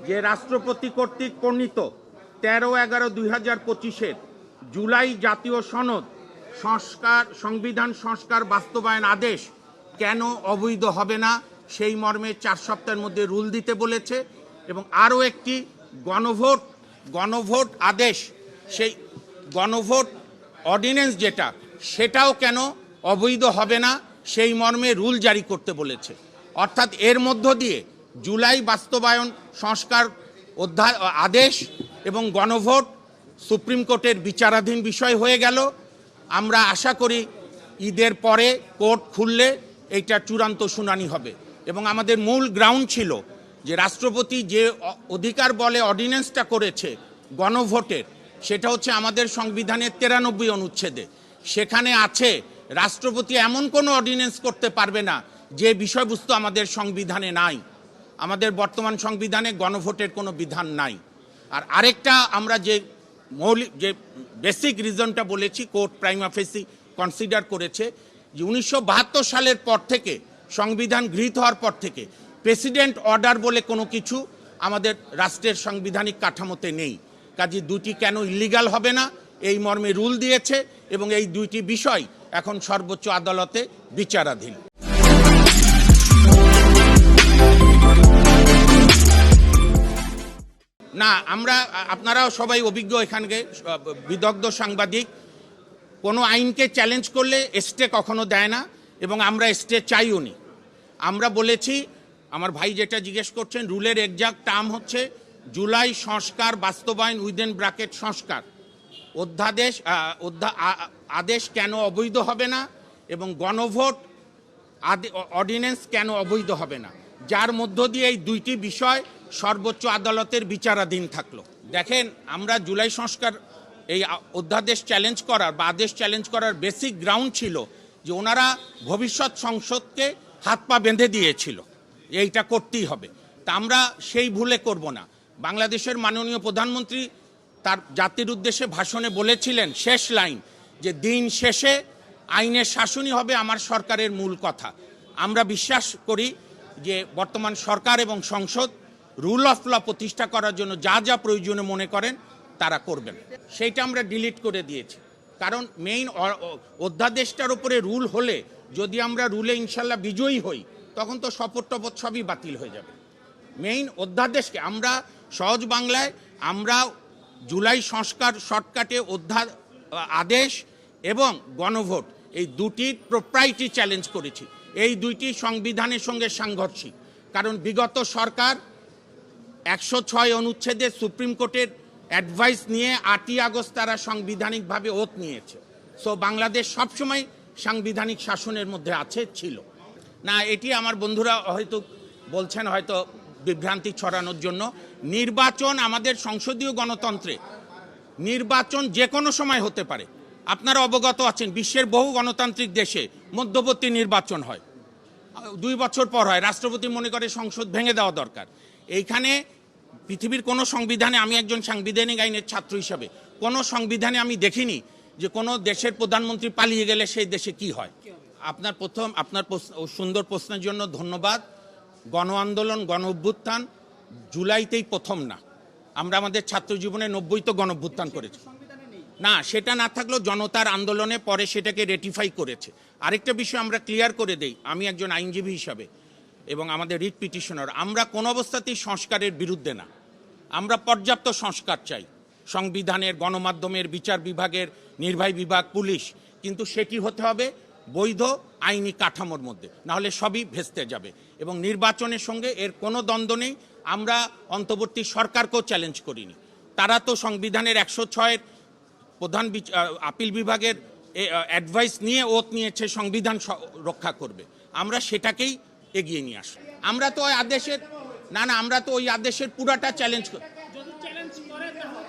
যে রাষ্ট্রপতি কর্তৃক প্রণীত 13/11/2025 জুলাই জাতীয় সনদ সংবিধান সংস্কার বাস্তবায়ন আদেশ কেন অবৈধ হবে না সেই মর্মে 4 সপ্তাহের মধ্যে রুল দিতে বলেছে। এবং আরও একটি গণভোট আদেশ, সেই গণভোট অর্ডিন্যান্স যেটা, সেটাও কেন অবৈধ হবে না সেই মর্মে রুল জারি করতে বলেছে। অর্থাৎ এর মধ্য দিয়ে জুলাই বাস্তবায়ন সংস্কার আদেশ এবং গণভোট সুপ্রিম কোর্টের বিচারাধীন বিষয় হয়ে গেল। আমরা আশা করি ঈদের পরে কোর্ট খুললে এইটা চূড়ান্ত শুনানি হবে। এবং আমাদের মূল গ্রাউন্ড ছিল যে রাষ্ট্রপতি যে অধিকার বলে অর্ডিন্যান্সটা করেছে গণভোটের, সেটা হচ্ছে আমাদের সংবিধানের 93 অনুচ্ছেদে। সেখানে আছে রাষ্ট্রপতি এমন কোনো অর্ডিন্যান্স করতে পারবে না যে বিষয়বস্তু আমাদের সংবিধানে নাই। আমাদের বর্তমান সংবিধানে গণভোটের কোনো বিধান নাই। আর আরেকটা আমরা যে বেসিক রিজনটা বলেছি, কোর্ট প্রাইমা ফেসি কনসিডার করেছে যে 1972 সালের পর থেকে, সংবিধান গৃহীত হওয়ার পর থেকে প্রেসিডেন্ট অর্ডার বলে কোনো কিছু আমাদের রাষ্ট্রের সাংবিধানিক কাঠামোতে নেই। কাজে দুটি কেন ইলিগাল হবে না এই মর্মে রুল দিয়েছে এবং এই দুইটি বিষয় এখন সর্বোচ্চ আদালতে বিচারাধীন। না, আপনারাও সবাই অভিজ্ঞ, এখানকে বিদগ্ধ সাংবাদিক। কোনো আইনকে চ্যালেঞ্জ করলে স্টে কখনো দেয় না এবং আমরা স্টে চাইও নি। আমরা বলেছি, আমার ভাই যেটা জিজ্ঞেস করছেন, রুলের এক্সাক্ট টার্ম হচ্ছে জুলাই সংস্কার বাস্তবায়ন উইদিন ব্র্যাকেট সংস্কার আদেশ কেন অবৈধ হবে না এবং গণভোট অর্ডিন্যান্স কেন অবৈধ হবে না, যার মধ্য দিয়ে এই দুইটি বিষয় সর্বোচ্চ আদালতের বিচারাধীন থাকলো। দেখেন, আমরা জুলাই সংস্কার এই অধ্যাদেশ চ্যালেঞ্জ করার বা আদেশ চ্যালেঞ্জ করার বেসিক গ্রাউন্ড ছিল যে ওনারা ভবিষ্যৎ সংসদকে হাত পা বেঁধে দিয়েছিল, এইটা করতেই হবে। তা আমরা সেই ভুলে করব না। বাংলাদেশের মাননীয় প্রধানমন্ত্রী তার জাতির উদ্দেশ্যে ভাষণে বলেছিলেন, শেষ লাইন, যে দিন শেষে আইনের শাসনই হবে আমার সরকারের মূল কথা। আমরা বিশ্বাস করি যে বর্তমান সরকার এবং সংসদ রুল অফ ল প্রতিষ্ঠা করার জন্য যা যা প্রয়োজনীয় মনে করেন তারা করবেন। সেইটা আমরা ডিলিট করে দিয়েছি, কারণ মেইন অধ্যাদেশটার উপরে রুল হলে, যদি আমরা রুলে ইনশাল্লাহ বিজয়ী হই, তখন তো শপথ টপথ সবই বাতিল হয়ে যাবে। মেইন অধ্যাদেশকে আমরা সহজ বাংলায় আমরা জুলাই সংস্কার শর্টকাটে আদেশ এবং গণভোট এই দুটির প্রোপ্রাইটি চ্যালেঞ্জ করেছি। এই দুইটি সংবিধানের সঙ্গে সাংঘর্ষিক, কারণ বিগত সরকার 106 অনুচ্ছেদে সুপ্রিম কোর্টের অ্যাডভাইস নিয়ে 8ই আগস্ট তারা সাংবিধানিকভাবে ওত নিয়েছে। সো বাংলাদেশ সবসময় সাংবিধানিক শাসনের মধ্যে ছিল না। এটি আমার বন্ধুরা হয়তো বলছেন হয়তো বিভ্রান্তি ছড়ানোর জন্য। নির্বাচন আমাদের সংসদীয় গণতন্ত্রে, নির্বাচন যে কোনো সময় হতে পারে। আপনারা অবগত আছেন, বিশ্বের বহু গণতান্ত্রিক দেশে মধ্যবর্তী নির্বাচন হয়, 2 বছর পর হয়। রাষ্ট্রপতি মনে করে সংসদ ভেঙে দেওয়া দরকার। এইখানে পৃথিবীর কোনো সংবিধানে, আমি একজন সাংবিধানিক আইনের ছাত্র হিসাবে, কোনো সংবিধানে আমি দেখিনি যে কোনো দেশের প্রধানমন্ত্রী পালিয়ে গেলে সেই দেশে কি হয়। আপনার সুন্দর প্রশ্নের জন্য ধন্যবাদ। গণ আন্দোলন, গণ অভ্যুত্থান জুলাইতেই প্রথম না। আমরা আমাদের ছাত্র জীবনে 90 তো গণ অভ্যুত্থান করেছি না, সেটা না থাকলেও জনতার আন্দোলনে পরে সেটাকে রেটিফাই করেছে। আরেকটা বিষয় আমরা ক্লিয়ার করে দেই, আমি একজন আইনজীবী হিসাবে এবং আমাদের রিট পিটিশনার, আমরা কোনো অবস্থাতেই সংস্কারের বিরুদ্ধে না। আমরা পর্যাপ্ত সংস্কার চাই, সংবিধানের, গণমাধ্যমের, বিচার বিভাগের, নির্বাহী বিভাগ, পুলিশ, কিন্তু সেটি হতে হবে বৈধ আইনি কাঠামোর মধ্যে, নাহলে সবই ভেস্তে যাবে। এবং নির্বাচনের সঙ্গে এর কোনো দ্বন্দ্ব নেই। আমরা অন্তর্বর্তী সরকারকেও চ্যালেঞ্জ করিনি, তারা তো সংবিধানের 106 প্রধান আপিল বিভাগের অ্যাডভাইস নিয়ে ওত নিয়েছে সংবিধান রক্ষা করবে। আমরা সেটাকেই এগিয়ে নিয়ে আসি। আমরা তো ওই আদেশের আমরা তো ওই আদেশের পুরাটা চ্যালেঞ্জ করি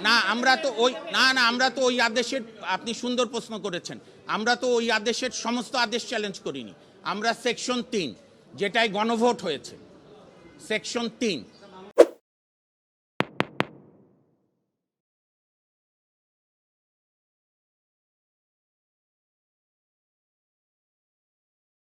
না। আমরা তো ওই আদেশের, আপনি সুন্দর প্রশ্ন করেছেন, আমরা তো ওই আদেশের সমস্ত আদেশ চ্যালেঞ্জ করিনি। আমরা সেকশন 3 যেটাই গণভোট হয়েছে, সেকশন 3